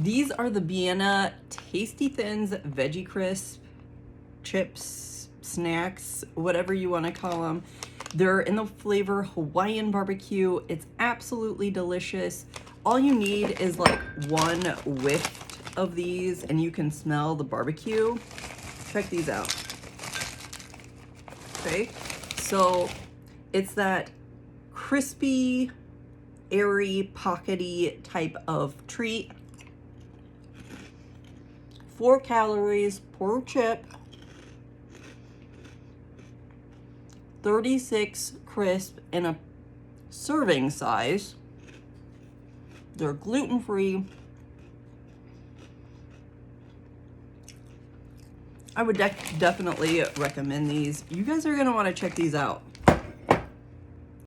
These are the Biena Tasty Thins Veggie Crisp chips, snacks, whatever you want to call them. They're in the flavor Hawaiian barbecue. It's absolutely delicious. All you need is like one whiff of these and you can smell the barbecue. Check these out. Okay, so it's that crispy, airy, pockety type of treat. 4 calories per chip. 36 crisp in a serving size. They're gluten-free. I would definitely recommend these. You guys are gonna want to check these out.